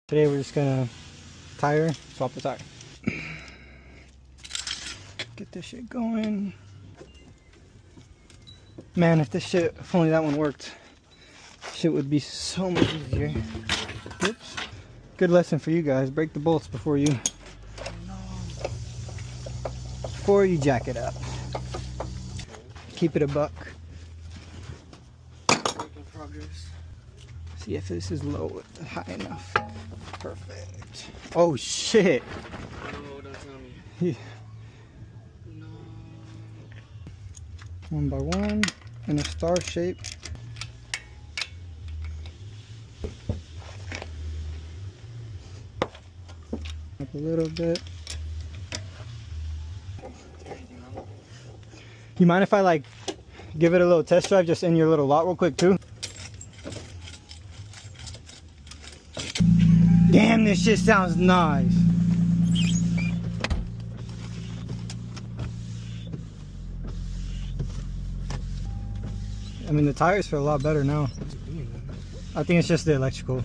Today we're just gonna swap the tire. Get this shit going. Man, if only that one worked, shit would be so much easier. Oops. Good lesson for you guys. Break the bolts before you jack it up. Keep it a buck. Making progress. See if this is low, high enough. Perfect. Oh shit. No, don't tell me. No. One by one in a star shape. Up a little bit. You mind if I like give it a little test drive just in your little lot real quick too? Damn, this shit sounds nice. I mean, the tires feel a lot better now. I think it's just the electrical.